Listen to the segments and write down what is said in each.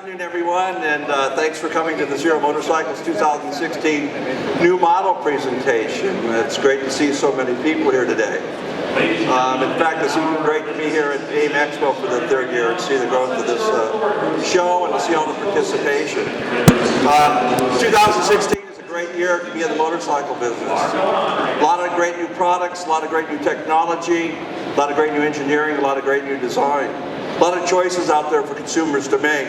afternoon, everyone, and thanks for coming to the Zero Motorcycles 2016 new model presentation. It's great to see so many people here today. In fact, it's even great to be here at AIMExpo for the third year and see the growth of this show and to see all the participation. 2016 is a great year to be in the motorcycle business. A lot of great new products, a lot of great new technology, a lot of great new engineering, a lot of great new design. A lot of choices out there for consumers to make.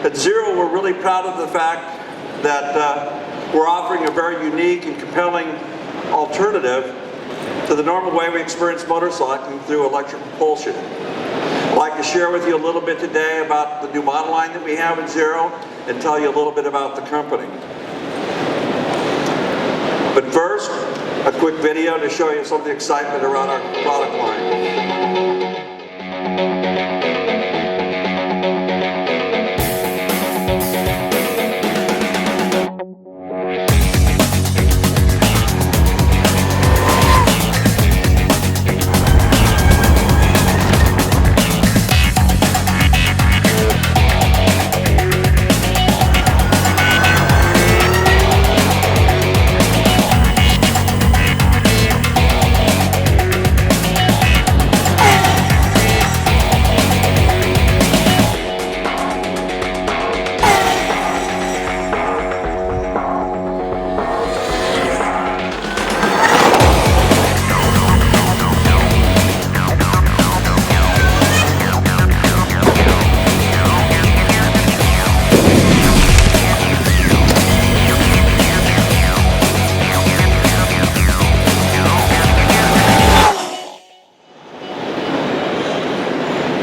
At Zero, we're really proud of the fact that we're offering a very unique and compelling alternative to the normal way we experience motorcycling through electric propulsion. I'd like to share with you a little bit today about the new model line that we have at Zero and tell you a little bit about the company. But first, a quick video to show you some of the excitement around our product line.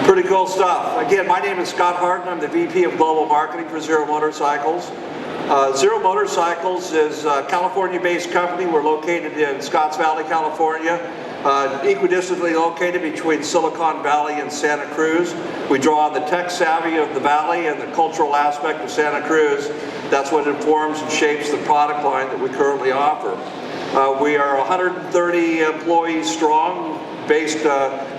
Pretty cool stuff. Again, my name is Scott Harden. I'm the VP of Global Marketing for Zero Motorcycles. Zero Motorcycles is a California-based company. We're located in Scotts Valley, California, equidistantly located between Silicon Valley and Santa Cruz. We draw on the tech savvy of the valley and the cultural aspect of Santa Cruz. That's what informs and shapes the product line that we currently offer. We are 130 employees strong, based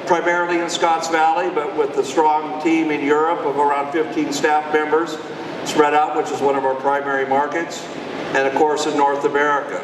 primarily in Scotts Valley, but with a strong team in Europe of around 15 staff members spread out, which is one of our primary markets, and of course in North America.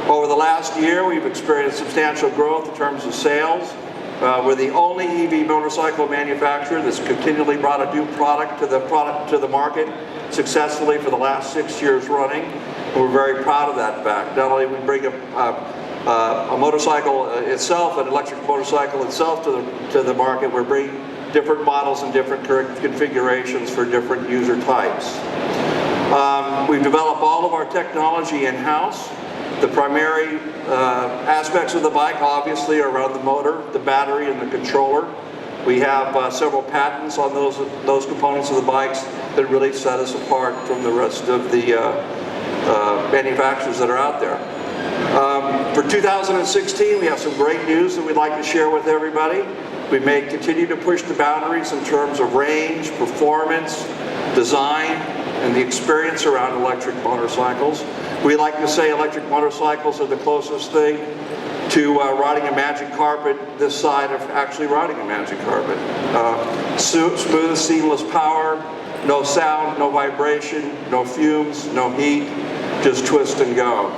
Over the last year, we've experienced substantial growth in terms of sales. We're the only EV motorcycle manufacturer that's continually brought a new product to the market successfully for the last 6 years running. And we're very proud of that fact. Not only we bring a motorcycle itself, an electric motorcycle itself to the market, we're bringing different models and different configurations for different user types. We've developed all of our technology in-house. The primary aspects of the bike obviously are around the motor, the battery, and the controller. We have several patents on those components of the bikes that really set us apart from the rest of the manufacturers that are out there. For 2016, we have some great news that we'd like to share with everybody. We may continue to push the boundaries in terms of range, performance, design, and the experience around electric motorcycles. We like to say electric motorcycles are the closest thing to riding a magic carpet this side of actually riding a magic carpet. Smooth, seamless power, no sound, no vibration, no fumes, no heat, just twist and go.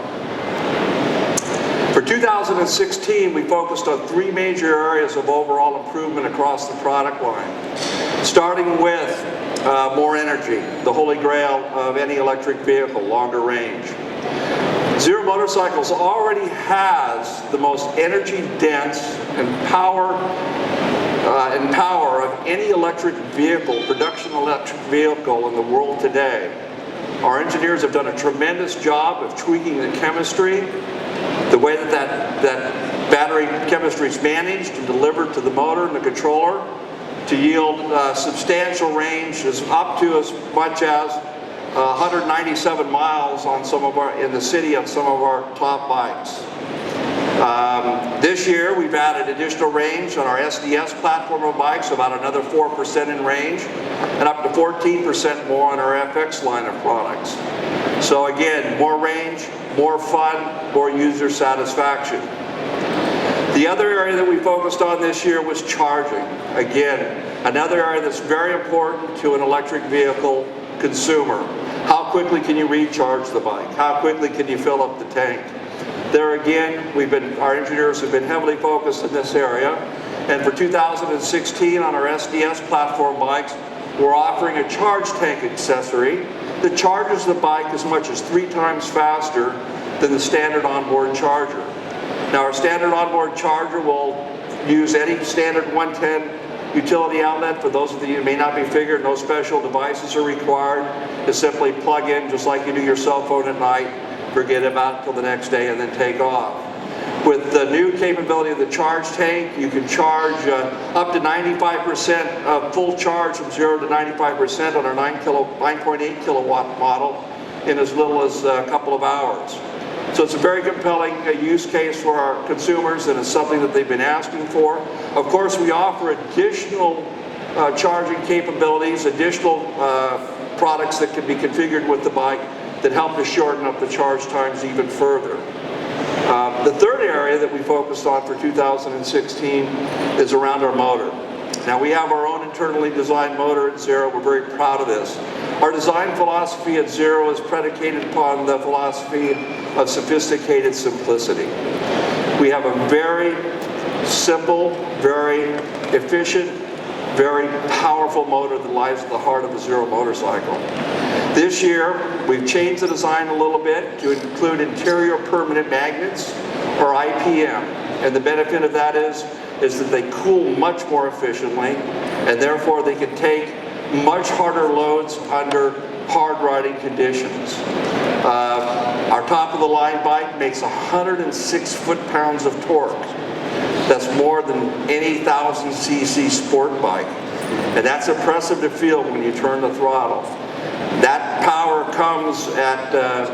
For 2016, we focused on 3 major areas of overall improvement across the product line. Starting with more energy, the holy grail of any electric vehicle, longer range. Zero Motorcycles already has the most energy dense and power of any electric vehicle, production electric vehicle in the world today. Our engineers have done a tremendous job of tweaking the chemistry, the way that battery chemistry is managed and delivered to the motor and the controller to yield substantial range, up to as much as 197 miles on in the city on some of our top bikes. This year we've added additional range on our SDS platform of bikes, about another 4% in range, and up to 14% more on our FX line of products. So again, more range, more fun, more user satisfaction. The other area that we focused on this year was charging. Again, another area that's very important to an electric vehicle consumer. How quickly can you recharge the bike? How quickly can you fill up the tank? There again, our engineers have been heavily focused in this area. And for 2016 on our SDS platform bikes, we're offering a charge tank accessory that charges the bike as much as 3 times faster than the standard onboard charger. Now our standard onboard charger will use any standard 110 utility outlet. For those of you who may not be figured, no special devices are required. To simply plug in just like you do your cell phone at night, forget about it till the next day, and then take off. With the new capability of the charge tank, you can charge up to 95% of full charge from 0 to 95% on our 9.8 kilowatt model in as little as a couple of hours. So it's a very compelling use case for our consumers, and it's something that they've been asking for. Of course, we offer additional charging capabilities, additional products that can be configured with the bike that help to shorten up the charge times even further. The third area that we focused on for 2016 is around our motor. Now we have our own internally designed motor at Zero. We're very proud of this. Our design philosophy at Zero is predicated upon the philosophy of sophisticated simplicity. We have a very simple, very efficient, very powerful motor that lies at the heart of a Zero motorcycle. This year, we've changed the design a little bit to include interior permanent magnets, or IPM. And the benefit of that is that they cool much more efficiently, and therefore they can take much harder loads under hard riding conditions. Our top-of-the-line bike makes 106 foot-pounds of torque. That's more than any 1,000cc sport bike. And that's impressive to feel when you turn the throttle. That power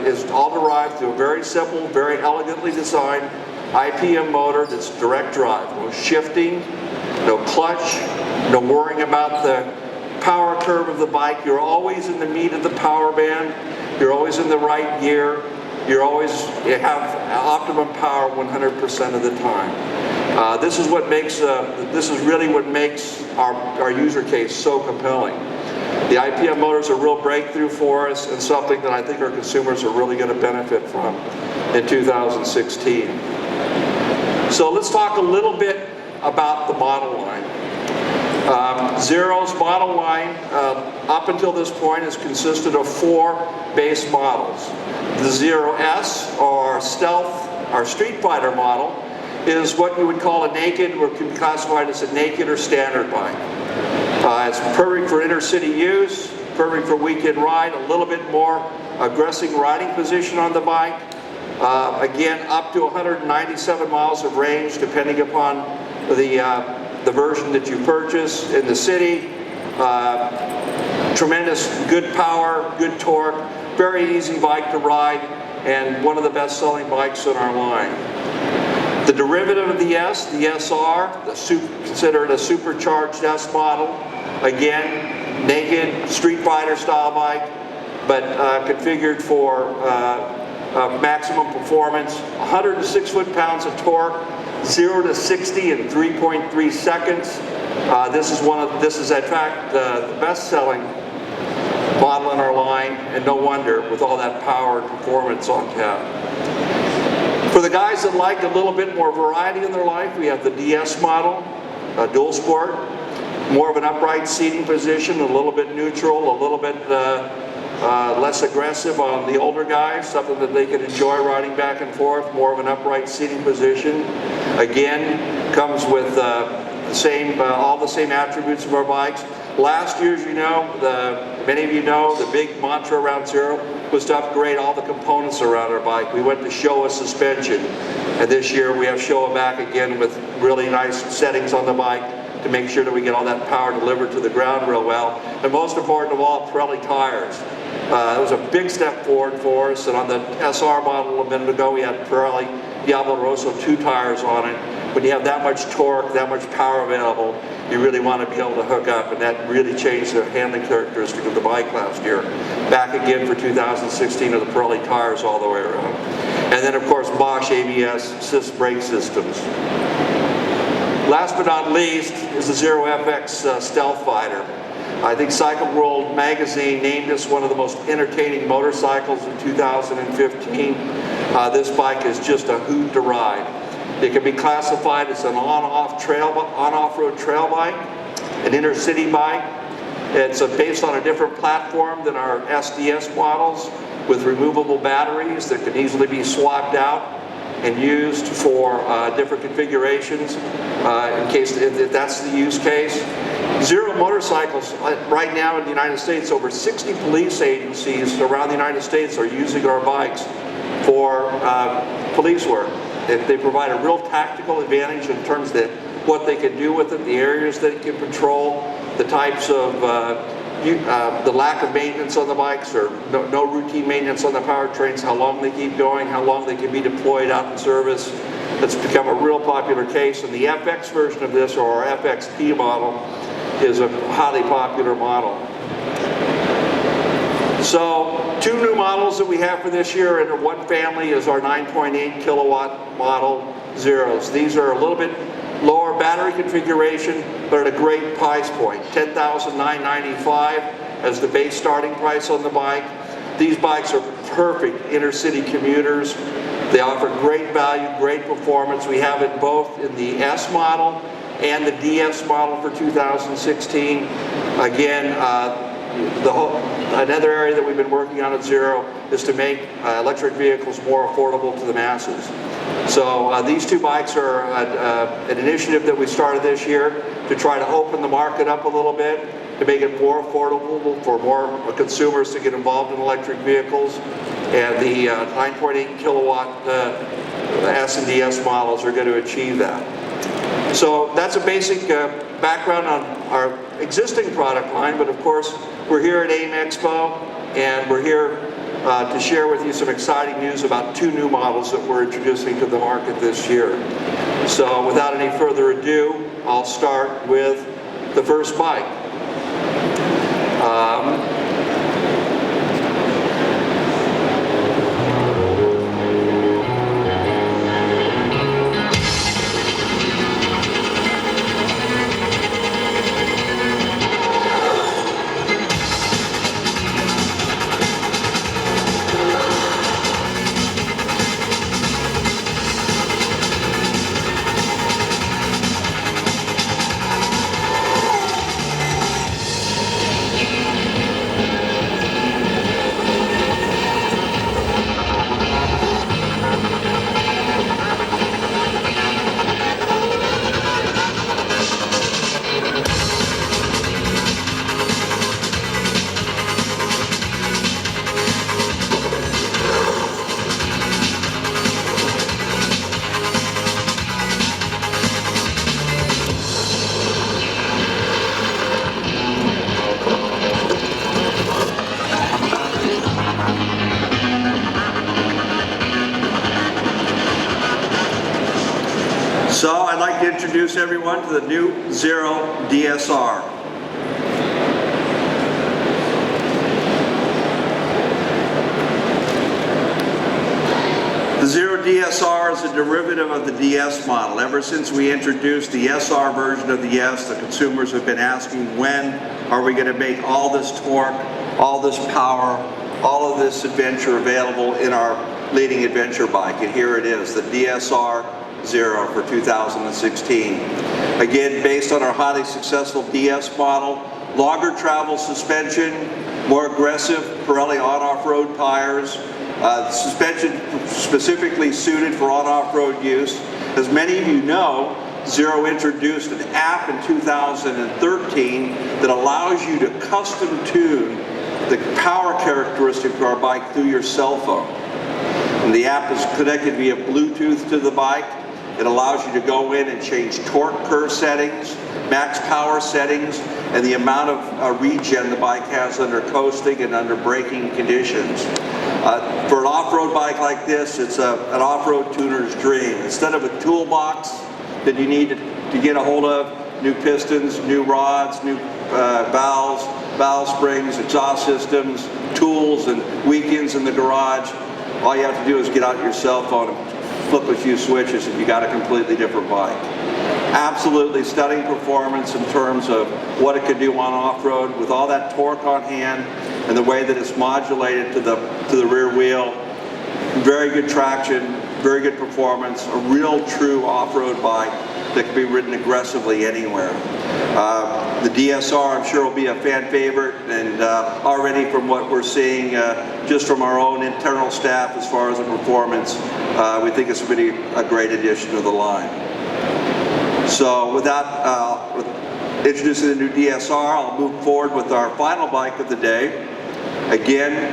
is all derived through a very simple, very elegantly designed IPM motor that's direct drive. No shifting, no clutch, no worrying about the power curve of the bike. You're always in the meat of the power band. You're always in the right gear. You have optimum power 100% of the time. This is really what makes our user case so compelling. The IPM motor is a real breakthrough for us, and something that I think our consumers are really going to benefit from in 2016. So let's talk a little bit about the model line. Zero's model line, up until this point, has consisted of 4 base models. The Zero S, or Stealth, our Street Fighter model, is what you would call a naked, or can be classified as a naked or standard bike. It's perfect for intercity use, perfect for weekend ride, a little bit more aggressive riding position on the bike. Again, up to 197 miles of range, depending upon the version that you purchase in the city. Tremendous good power, good torque, very easy bike to ride, and one of the best-selling bikes in our line. The derivative of the S, the SR, considered a supercharged S model. Again, naked, Street Fighter style bike, but configured for maximum performance. 106 foot-pounds of torque, 0 to 60 in 3.3 seconds. This is in fact the best-selling model in our line, and no wonder with all that power and performance on tap. For the guys that like a little bit more variety in their life, we have the DS model, dual sport, more of an upright seating position, a little bit neutral, a little bit less aggressive on the older guys, something that they can enjoy riding back and forth, more of an upright seating position. Again, comes with all the same attributes of our bikes. Last year, as you know, many of you know, the big mantra around Zero was to upgrade all the components around our bike. We went to Showa suspension, and this year we have Showa back again with really nice settings on the bike to make sure that we get all that power delivered to the ground real well. And most important of all, Pirelli tires. It was a big step forward for us, and on the SR model a minute ago we had Pirelli Diablo Rosso 2 tires on it. When you have that much torque, that much power available, you really want to be able to hook up, and that really changed the handling characteristic of the bike last year. Back again for 2016 of the Pirelli tires all the way around. And then of course Bosch ABS brake systems. Last but not least is the Zero FX Stealth Fighter. I think Cycle World magazine named us one of the most entertaining motorcycles in 2015. This bike is just a hoot to ride. It can be classified as an on-off-road trail bike, an inner-city bike. It's based on a different platform than our SDS models, with removable batteries that can easily be swapped out and used for different configurations in case if that's the use case. Zero motorcycles, right now in the United States, over 60 police agencies around the United States are using our bikes for police work. They provide a real tactical advantage in terms of what they can do with it, the areas that it can patrol, the types of the lack of maintenance on the bikes, or no routine maintenance on the powertrains, how long they keep going, how long they can be deployed out in service. That's become a real popular case, and the FX version of this, or our FXP model, is a highly popular model. So, two new models that we have for this year under one family is our 9.8 kilowatt model Zeros. These are a little bit lower battery configuration, but at a great price point, $10,995 as the base starting price on the bike. These bikes are perfect inner-city commuters. They offer great value, great performance. We have it both in the S model and the DS model for 2016. Again, another area that we've been working on at Zero is to make electric vehicles more affordable to the masses. So these two bikes are an initiative that we started this year to try to open the market up a little bit, to make it more affordable for more consumers to get involved in electric vehicles. And the 9.8 kilowatt S and DS models are going to achieve that. So that's a basic background on our existing product line, but of course we're here at AIMExpo, and we're here to share with you some exciting news about two new models that we're introducing to the market this year. So without any further ado, I'll start with the first bike. So I'd like to introduce everyone to the new Zero DSR. The Zero DSR is a derivative of the DS model. Ever since we introduced the SR version of the S, the consumers have been asking, when are we going to make all this torque, all this power, all of this adventure available in our leading adventure bike? And here it is, the DSR Zero for 2016. Again, based on our highly successful DS model, longer travel suspension, more aggressive Pirelli on-off-road tires, suspension specifically suited for on-off-road use. As many of you know, Zero introduced an app in 2013 that allows you to custom tune the power characteristic of our bike through your cell phone. And the app is connected via Bluetooth to the bike. It allows you to go in and change torque curve settings, max power settings, and the amount of regen the bike has under coasting and under braking conditions. For an off-road bike like this, it's an off-road tuner's dream. Instead of a toolbox that you need to get a hold of, new pistons, new rods, new valves, valve springs, exhaust systems, tools, and weekends in the garage, all you have to do is get out your cell phone and flip a few switches and you got a completely different bike. Absolutely stunning performance in terms of what it could do on off-road with all that torque on hand and the way that it's modulated to the rear wheel. Very good traction, very good performance, a real true off-road bike that can be ridden aggressively anywhere. The DSR, I'm sure, will be a fan favorite, and already from what we're seeing just from our own internal staff as far as the performance, we think it's really a great addition to the line. So without introducing the new DSR, I'll move forward with our final bike of the day. Again,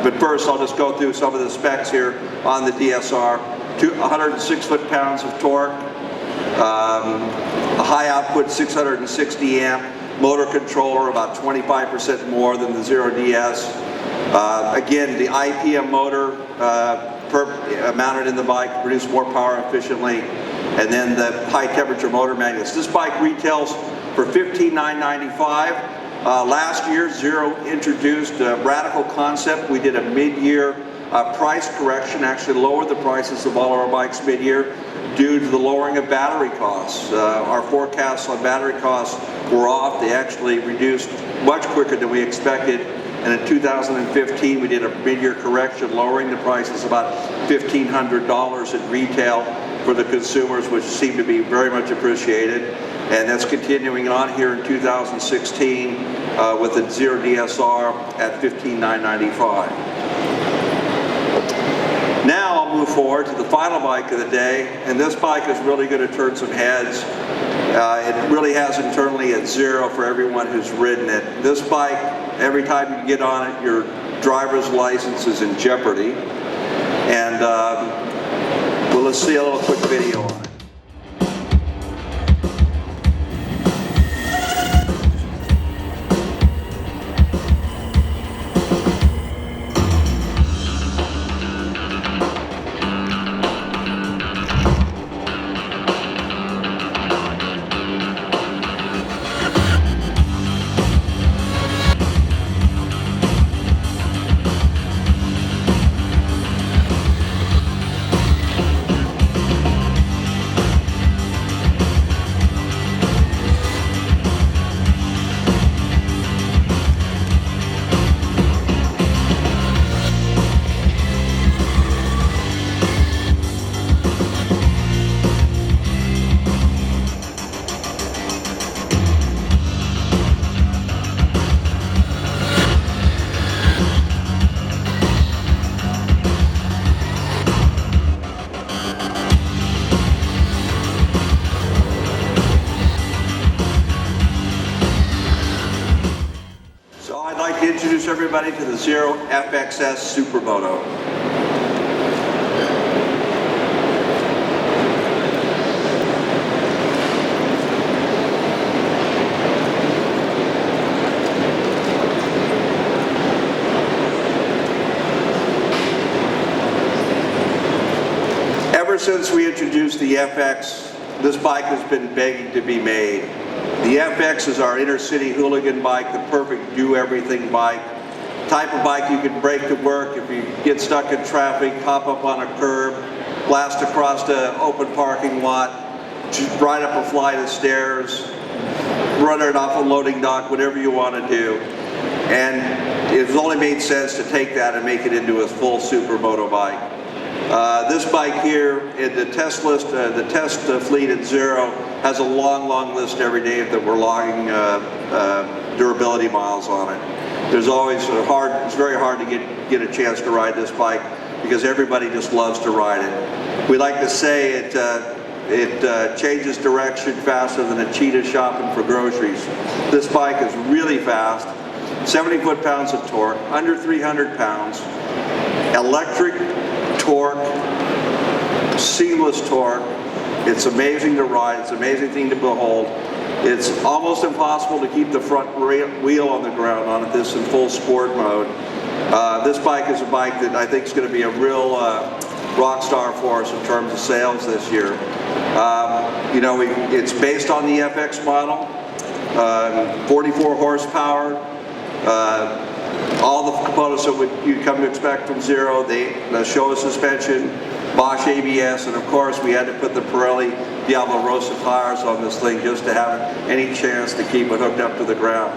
but first I'll just go through some of the specs here on the DSR. 106 foot-pounds of torque, a high output 660 amp motor controller, about 25% more than the 0DS. Again, the IPM motor mounted in the bike to produce more power efficiently, and then the high temperature motor magnets. This bike retails for $15,995. Last year, Zero introduced a radical concept. We did a mid-year price correction, actually lowered the prices of all our bikes mid-year due to the lowering of battery costs. Our forecasts on battery costs were off. They actually reduced much quicker than we expected. And in 2015, we did a mid-year correction, lowering the prices about $1,500 at retail for the consumers, which seemed to be very much appreciated. And that's continuing on here in 2016 with the Zero DSR at $15,995. Now I'll move forward to the final bike of the day, and this bike is really going to turn some heads. It really has internally a Zero for everyone who's ridden it. This bike, every time you get on it, your driver's license is in jeopardy. And well, let's see a little quick video on it. Introduce everybody to the Zero FXS Supermoto. Ever since we introduced the FX, this bike has been begging to be made. The FX is our inner city hooligan bike, the perfect do-everything bike. Type of bike you can break to work if you get stuck in traffic, hop up on a curb, blast across the open parking lot, ride up a flight of stairs, run it off a loading dock, whatever you want to do. And it's only made sense to take that and make it into a full supermoto bike. This bike here, in the test list, the test fleet at Zero has a long list every day that we're logging durability miles on it. There's always it's very hard to get a chance to ride this bike because everybody just loves to ride it. We like to say it changes direction faster than a cheetah shopping for groceries. This bike is really fast, 70 foot-pounds of torque, under 300 pounds, electric torque, seamless torque. It's amazing to ride, it's an amazing thing to behold. It's almost impossible to keep the front wheel on the ground on this in full sport mode. This bike is a bike that I think is going to be a real rock star for us in terms of sales this year. You know, it's based on the FX model, 44 horsepower, all the components that you'd come to expect from Zero, the Showa suspension, Bosch ABS, and of course we had to put the Pirelli Diablo Rossa tires on this thing just to have any chance to keep it hooked up to the ground.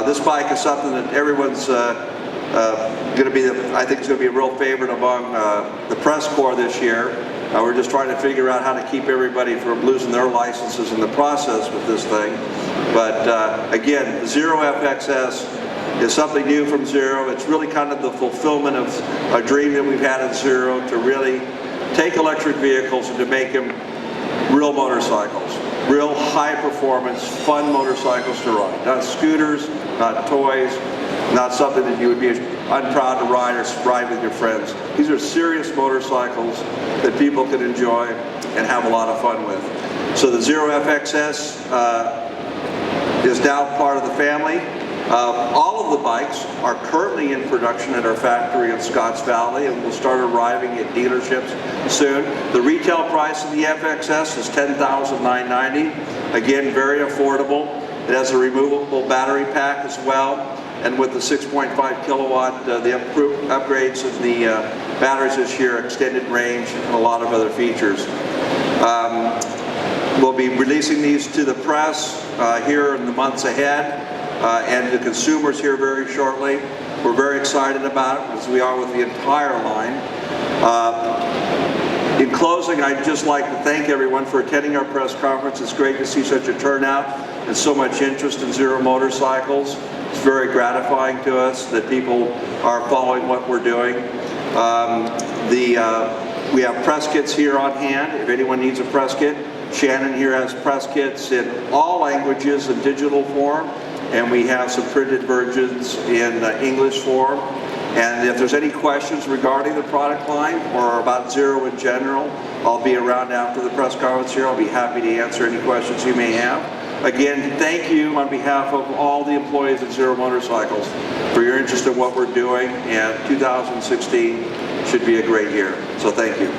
This bike is something that everyone's going to be, I think it's going to be a real favorite among the press corps this year. We're just trying to figure out how to keep everybody from losing their licenses in the process with this thing. But again, the Zero FXS is something new from Zero. It's really kind of the fulfillment of a dream that we've had at Zero to really take electric vehicles and to make them real motorcycles. Real high performance, fun motorcycles to ride. Not scooters, not toys, not something that you would be unproud to ride or ride with your friends. These are serious motorcycles that people can enjoy and have a lot of fun with. So the Zero FXS is now part of the family. All of the bikes are currently in production at our factory in Scotts Valley and will start arriving at dealerships soon. The retail price of the FXS is $10,990. Again, very affordable. It has a removable battery pack as well, and with the 6.5 kilowatt, the upgrades of the batteries this year, extended range, and a lot of other features. We'll be releasing these to the press here in the months ahead. And to consumers here very shortly. We're very excited about it, as we are with the entire line. In closing, I'd just like to thank everyone for attending our press conference. It's great to see such a turnout and so much interest in Zero motorcycles. It's very gratifying to us that people are following what we're doing. We have press kits here on hand if anyone needs a press kit. Shannon here has press kits in all languages in digital form, and we have some printed versions in English form. And if there's any questions regarding the product line or about Zero in general, I'll be around after the press conference here. I'll be happy to answer any questions you may have. Again, thank you on behalf of all the employees at Zero Motorcycles for your interest in what we're doing, and 2016 should be a great year. So thank you.